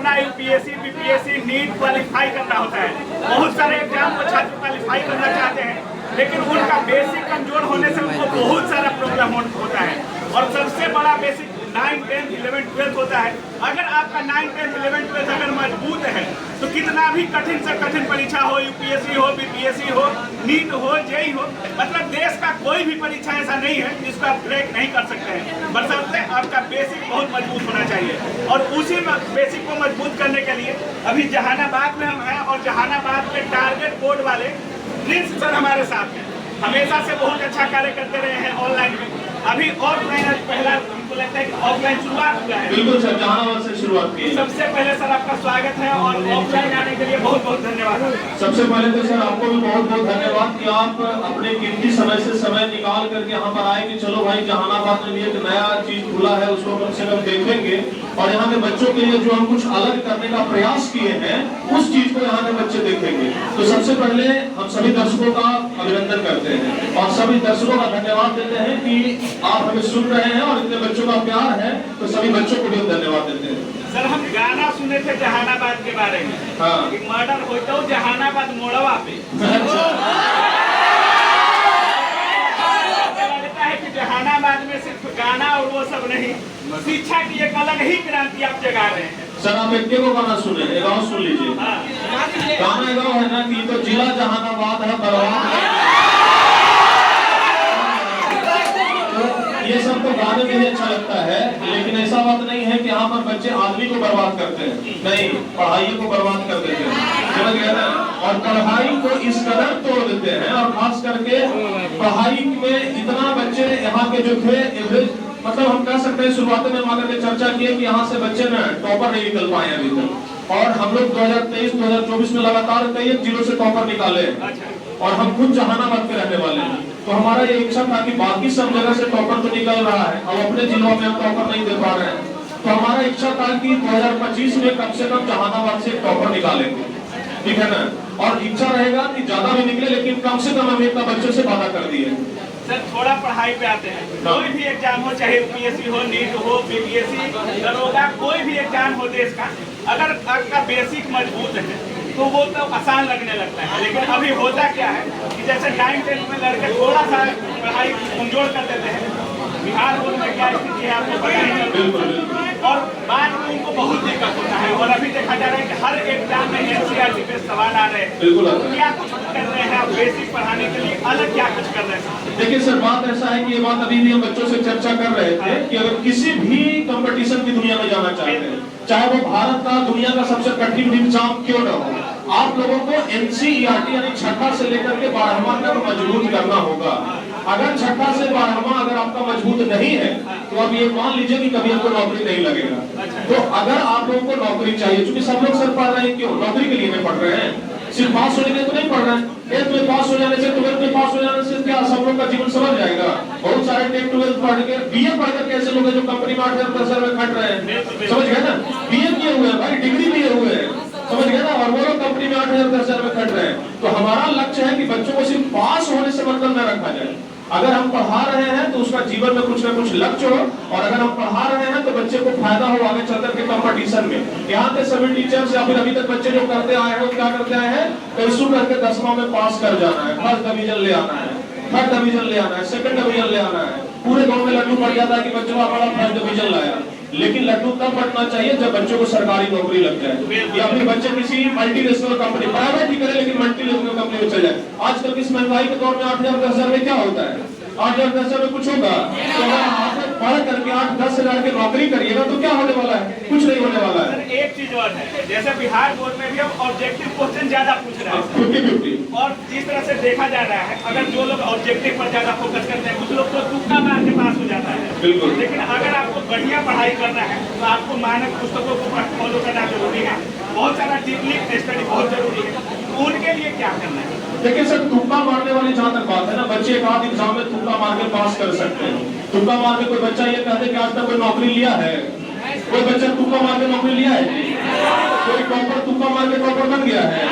अपना UPSC, BPSC, NEET qualify करना होता है। बहुत सारे एग्जाम को छात्र क्वालिफाई करना चाहते हैं, लेकिन उनका बेसिक कमजोर होने से उनको बहुत सारा प्रॉब्लम होता है। और सबसे बड़ा बेसिक 9, 10, 11, 12 होता है। अगर आपका 9, 10, 11, 12 अगर मजबूत है तो कितना भी कठिन से कठिन परीक्षा हो, यूपीएससी हो, बीपीएससी हो, नीट हो, जेई हो, मतलब देश का कोई भी परीक्षा ऐसा नहीं है जिसको आप क्रैक नहीं कर सकते हैं। बशर्ते आपका बेसिक बहुत मजबूत होना चाहिए। और उसी बेसिक को मजबूत करने के लिए अभी जहानाबाद में हम हैं, और जहानाबाद के टारगेट बोर्ड वाले प्रिंस सर हमारे साथ हैं। हमेशा से बहुत अच्छा कार्य करते रहे हैं ऑनलाइन में। अभी ऑफलाइन आज पहला हमको लगता है कि ऑफलाइन शुरुआत हुआ है। बिल्कुल सर, जहानाबाद से शुरुआत की। सबसे पहले सर आपका स्वागत है और ऑफलाइन आने के लिए बहुत बहुत धन्यवाद। सबसे पहले तो सर आपको भी बहुत बहुत धन्यवाद कि आप अपने कीमती समय से समय निकाल करके यहाँ पर आए कि चलो भाई जहानाबाद में भी एक नया चीज खुला है, उसको कम से कम देखेंगे और यहाँ के बच्चों के लिए जो हम कुछ अलग करने का प्रयास किए हैं उस चीज को यहाँ के बच्चे देखेंगे। तो सबसे पहले हम सभी दर्शकों का अभिनंदन करते हैं और सभी दर्शकों का धन्यवाद देते हैं कि आप हमें सुन रहे हैं और इतने बच्चों का प्यार है, तो सभी बच्चों को भी धन्यवाद देते हैं। सर हम गाना सुने थे जहानाबाद के बारे में, हाँ, मर्डर होता हो जहानाबाद मोड़वा पे। है कि जहानाबाद में सिर्फ गाना और वो सब नहीं, शिक्षा की एक अलग ही क्रांति आप जगा रहे हैं। सर आप एक को गाना सुने, गाँव सुन लीजिए। गाना गाँव है ना कि तो जिला जहानाबाद है, बर्बाद ये सब तो गाने में ही अच्छा लगता है, लेकिन ऐसा बात नहीं है कि यहाँ पर बच्चे आदमी को बर्बाद करते हैं, नहीं, पढ़ाई को बर्बाद कर देते हैं, समझ गए ना। और पढ़ाई को इस कदर तोड़ देते हैं और खास करके पढ़ाई में इतना बच्चे यहाँ के जो थे एवरेज, मतलब हम कह सकते हैं शुरुआत में हम आकर के चर्चा किए कि यहाँ से बच्चे ना टॉपर नहीं निकल पाए अभी तक, और हम लोग 2023-2024 में लगातार कई जिलों से टॉपर निकाले और हम खुद जहानाबाद के रहने वाले हैं। तो हमारा ये इच्छा था कि बाकी सब जगह से टॉपर तो निकल रहा है, अब अपने जिलों में हम टॉपर नहीं दे पा रहे हैं, तो हमारा इच्छा था कि 2025 में कम से कम जहानाबाद से टॉपर निकालेंगे, ठीक है ना। और इच्छा रहेगा कि ज्यादा भी निकले, लेकिन कम से कम हम इतना बच्चों से वादा कर दिए। सर थोड़ा पढ़ाई पे आते हैं, कोई भी एग्जाम हो, चाहे यूपीएससी हो, नीट हो, बीपीएससी, दरोगा, कोई भी एग्जाम हो देश का, अगर आपका बेसिक मजबूत है तो वो तो आसान लगने लगता है। लेकिन अभी होता क्या है कि जैसे 9, 10 में लड़के थोड़ा सा पढ़ाई कमजोर कर देते हैं, बिहार बोर्ड में क्या स्थिति है आपको पता ही, और बाद में उनको बहुत दिक्कत होता है। और अभी देखा जा रहा है कि हर एग्जाम में एनसीईआरटी पे सवाल आ रहे हैं, क्या कुछ कर रहे हैं आप बेसिक पढ़ाने के लिए, अलग क्या कुछ कर रहे हैं? देखिए सर, बात ऐसा है कि ये बात अभी भी हम बच्चों से चर्चा कर रहे थे कि अगर किसी भी कंपटीशन की दुनिया में जाना चाहते हैं, चाहे वो भारत का दुनिया का सबसे कठिन एग्जाम क्यों न हो, आप लोगों को एनसीईआरटी यानी छठा से लेकर के 12वां तक मजबूत करना होगा। अगर छठा से 12वां अगर आपका मजबूत नहीं है तो अब ये मान लीजिए कि कभी आपको नौकरी नहीं लगेगा। तो अगर आप लोगों को नौकरी चाहिए, क्योंकि सब लोग सर पढ़ रहे हैं, क्यों नौकरी के लिए नहीं पढ़ रहे हैं, सिर्फ पास होने के लिए तो नहीं पढ़ रहे हैं। 10th में पास हो जाने से, 12th में पास हो जाने से क्या सब लोग का जीवन समझ जाएगा? बहुत सारे 10th 12th पढ़ के बीए पढ़कर कैसे लोग जो कंपनी में 8,000 10,000 में खट रहे हैं, समझ गए ना, बीए किए हुए हैं भाई, डिग्री लिए हुए हैं, समझ गए ना, और वो लोग कंपनी में 8,000 10,000 में खट रहे हैं। तो हमारा लक्ष्य है कि बच्चों को सिर्फ पास होने से मतलब न रखा जाए। अगर हम पढ़ा रहे हैं तो उसका जीवन में कुछ ना कुछ लक्ष्य हो, और अगर हम पढ़ा रहे हैं तो बच्चे को फायदा हो आगे चलकर के कंपटीशन में। यहाँ के सभी टीचर्स या फिर अभी तक बच्चे जो करते आए हैं वो क्या करते आए हैं, कैसे करके 10वां में पास कर जाना है, फर्स्ट डिवीजन ले आना है, थर्ड डिवीजन ले आना है, सेकंड डिवीजन ले आना है। पूरे गांव में लड्डू पड़ जाता है कि बच्चों का बड़ा फर्स्ट डिवीजन लाया, लेकिन लड्डू तब बढ़ना चाहिए जब बच्चों को सरकारी नौकरी लग जाए, या फिर बच्चे किसी मल्टीनेशनल कंपनी, प्राइवेट ही करे लेकिन मल्टीनेशनल कंपनी में चले जाए। आजकल की महंगाई के दौर में 8,000 10,000 में क्या होता है, 8,000 10,000 में कुछ होगा? तो अगर आप पढ़ करके 8-10 हजार की नौकरी करिएगा तो क्या होने वाला है? कुछ नहीं होने वाला है। सर एक चीज और है, जैसे बिहार बोर्ड में भी हम ऑब्जेक्टिव क्वेश्चन ज्यादा पूछ रहे हैं 50-50, और जिस तरह से देखा जा रहा है अगर जो लोग ऑब्जेक्टिव पर ज्यादा फोकस करते हैं कुछ लोग तो तुक्का मार के पास हो जाता है। बिल्कुल। लेकिन अगर आपको बढ़िया पढ़ाई करना है तो आपको मानक पुस्तकों को फॉलो करना जरूरी है, बहुत सारा डीपली स्टडी बहुत जरूरी है। उनके लिए क्या करना है? देखिए सर, तुक्का मारने वाली जहाँ तक बात है ना, बच्चे एक आध एग्जाम में तुक्का मार के पास कर सकते हैं। तुक्का मार के कोई बच्चा ये कहते कि आज तक कोई नौकरी लिया है? कोई बच्चा तुक्का मार के नौकरी लिया है? कोई टॉपर तुक्का मार के टॉपर बन गया है?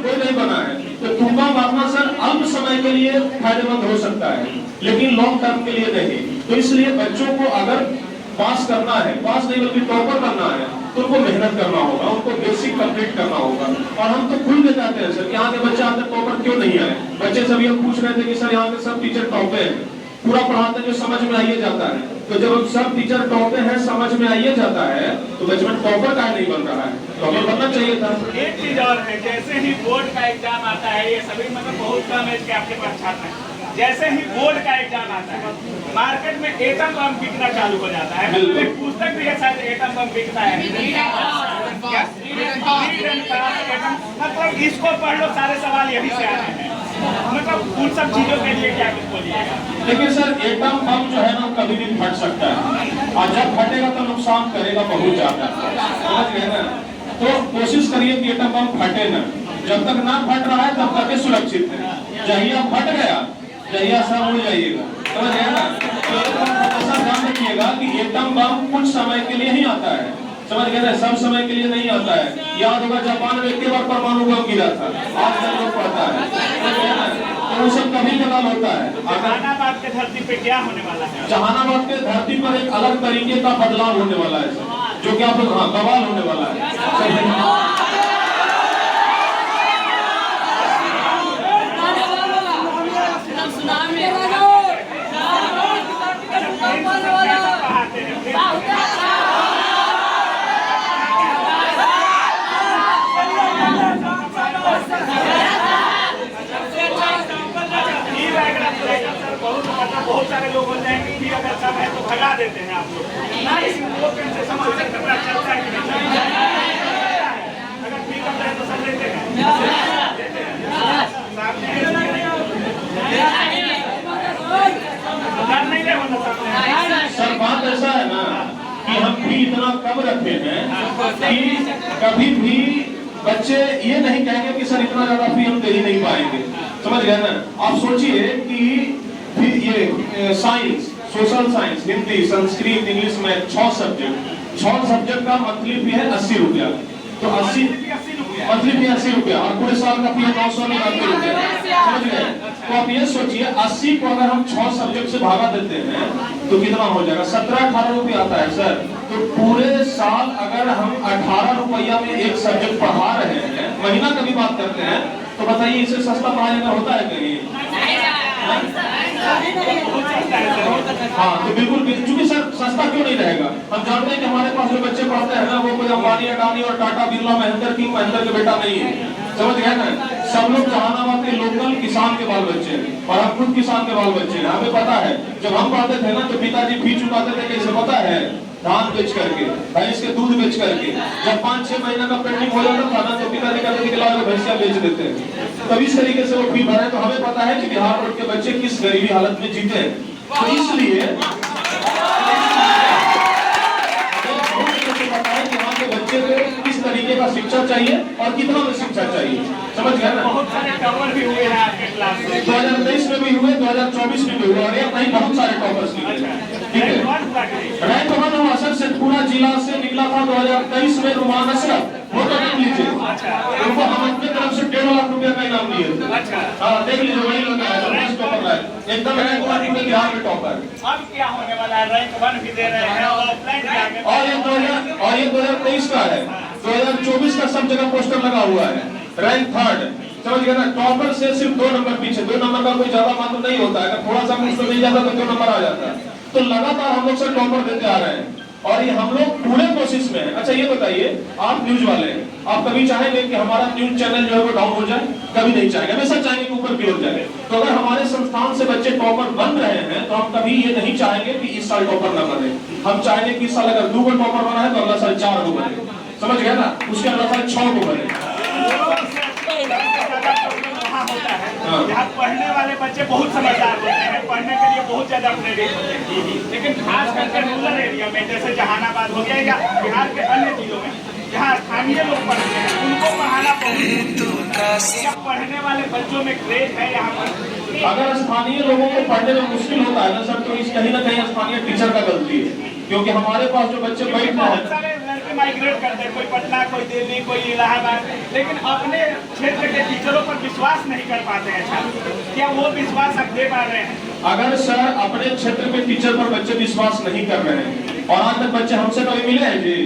कोई नहीं बना है। तो तुक्का मारना सर अल्प समय के लिए फायदेमंद हो सकता है, लेकिन लॉन्ग टर्म के लिए नहीं। तो इसलिए बच्चों को अगर पास करना है, पास नहीं बल्कि टॉपर बनना है, तो उनको मेहनत करना होगा, उनको बेसिक कंप्लीट करना होगा। और हम तो खुल के जाते हैं सर कि यहाँ के बच्चे आते टॉपर क्यों नहीं आए। बच्चे सभी हम पूछ रहे थे कि सर यहाँ के सब टीचर टॉपे हैं, पूरा पढ़ाते हैं जो समझ में आइए जाता है। तो जब हम सब टीचर टॉपे हैं, समझ में आइए जाता है, तो बच्चे में टॉपर का नहीं बन रहा है। टॉपर बनना चाहिए था। एक चीज और है, जैसे ही बोर्ड का एग्जाम आता है, ये सभी मतलब बहुत कम एज के आपके पास छात्र हैं, जैसे ही बोर्ड का एग्जाम आता है मार्केट में एटम बम बिकना चालू हो जाता है। मतलब एक पुस्तक भी है शायद एटम बम बिकता है, मतलब इसको पढ़ लो, सारे सवाल यही से आते हैं। मतलब उन सब चीजों के लिए क्या कुछ बोलिएगा? देखिए सर, एटम बम जो है ना कभी भी फट सकता है, और जब फटेगा तो नुकसान करेगा बहुत ज्यादा, समझ गए ना। तो कोशिश करिए कि एटम बम फटे ना, जब तक ना फट रहा है तब तक सुरक्षित है। जहिया फट गया जहिया सब उड़ जाइएगा, समझ गए ना। तो ऐसा ध्यान रखिएगा कि एटम बम कुछ समय के लिए ही आता है, समझ गए ना, सब समय के लिए नहीं आता है। याद होगा जापान में एक बार परमाणु बम गिरा था, आज तक लोग पढ़ता है, समझ गए ना। तो वो सब कभी कभार होता है। जहानाबाद के धरती पे क्या होने वाला है? जहानाबाद के धरती पर एक अलग तरीके का बदलाव होने वाला है सर, जो कि आप लोग बवाल होने वाला है। बहुत सारे लोग हो जाएंगे कि अगर सब है तो भगा देते हैं आप लोग, से समस्या पता चलता है कि नहीं, अगर ठीक है तो सब लेते हैं। सर बात ऐसा है ना कि हम भी इतना कम रखे हैं कि कभी भी बच्चे ये नहीं कहेंगे कि सर इतना ज्यादा फी हम दे ही नहीं पाएंगे, समझ गए ना। आप सोचिए कि ये science, social science, Hindi, Sanskrit, English में 6 सब्जेक्ट का मंथली फी है 80 रुपया। तो 80 मंथली फी 80 रुपया और पूरे साल का फी है 999 रुपया, समझ गए। तो आप ये सोचिए 80 को अगर हम 6 सब्जेक्ट से भागा देते हैं तो कितना हो जाएगा, 17-18 रुपया आता है सर। तो पूरे साल अगर हम 18 रुपया में एक सब्जेक्ट पढ़ा रहे हैं, महीना का भी बात करते हैं, तो बताइए इससे सस्ता पढ़ाई में होता है कहीं? हाँ तो बिल्कुल, क्योंकि सर सस्ता क्यों नहीं रहेगा। हम जानते हैं कि हमारे पास जो बच्चे पढ़ते हैं ना वो कोई अंबानी, अडानी और टाटा बिरला महेंद्र के बेटा नहीं है, समझ गए ना। सब लोग जहानाबाद के लोकल किसान के बाल बच्चे हैं और हम खुद किसान के बाल बच्चे हैं। हमें पता है जब हम पढ़ते थे ना तो पिताजी फी चुकाते थे, कैसे पता है, धान बेच करके, भैंस के दूध बेच करके। जब 5-6 महीना का पेंडिंग हो जाता था ना तो पिताजी कहते थे कि लाओ भैंसिया बेच देते हैं। तब इस तरीके से वो फी भरे। तो हमें पता है कि बिहार बोर्ड के बच्चे किस गरीबी हालत में जीते हैं। तो इसलिए बच्चे को किस तरीके का शिक्षा चाहिए और कितना में शिक्षा चाहिए, समझ गए ना। बहुत सारे टॉपर भी हुए हैं आपके क्लास में, 2023 में भी हुए, 2024 में भी हुए और एक नहीं बहुत सारे टॉपर्स निकले, ठीक है। रैंक 1 हुआ सर शेखपुरा जिला से निकला था 2023 में रुमान अशरफ, वो तो देख लीजिए। उनको हम अपने तरफ से 1.5 लाख रुपया का इनाम दिए थे। हाँ देख लीजिए, वही लोग एकदम रैंक 1 में बिहार में टॉपर। अब क्या होने वाला है, रैंक 1 भी दे रहे हैं ऑफलाइन, और ये 2023 का है, 2024 का सब जगह पोस्टर लगा हुआ है। रैंक 3, समझ गए ना। टॉपर से सिर्फ 2 नंबर पीछे, 2 नंबर का कोई ज्यादा मात्र नहीं होता है। अगर थोड़ा सा मुझसे मिल जाता तो 2 नंबर आ जाता है। तो लगातार हम लोग से टॉपर देते आ रहे हैं और ये हम लोग पूरे कोशिश में है। अच्छा ये बताइए, आप न्यूज वाले हैं, आप कभी चाहेंगे कि हमारा न्यूज चैनल जो है वो डाउन हो जाए? कभी नहीं चाहेंगे, हमेशा चाहेंगे कि ऊपर की ओर जाए। तो अगर हमारे संस्थान से बच्चे टॉपर बन रहे हैं तो हम कभी ये नहीं चाहेंगे कि इस साल टॉपर न बने। हम चाहेंगे कि इस साल अगर 2 टॉपर बना है तो अगला साल 4 बने, समझ गए ना, उसके अगला साल 6 बने। यहाँ पढ़ने वाले बच्चे बहुत समझदार होते हैं, पढ़ने के लिए बहुत ज्यादा प्रेरित होते हैं, लेकिन खास करके रूरल एरिया में जैसे जहानाबाद हो गया या बिहार के अन्य जिलों में जहाँ स्थानीय लोग पढ़ते हैं उनको पढ़ाना बहुत, पढ़ने वाले बच्चों में क्रेज है यहाँ पर। अगर स्थानीय लोगों को पढ़ने में मुश्किल होता है ना सर, तो इस कहीं ना कहीं स्थानीय टीचर का गलती है, क्योंकि हमारे पास जो बच्चे बैठ रहे हैं माइग्रेट करते हैं, कोई पटना, कोई दिल्ली, कोई इलाहाबाद, लेकिन अपने क्षेत्र के टीचरों पर विश्वास नहीं कर पाते हैं छात्र। क्या वो विश्वास आप दे पा रहे हैं? अगर सर अपने क्षेत्र के टीचर पर बच्चे विश्वास नहीं कर रहे हैं और आज तक बच्चे हमसे कभी मिले हैं जी?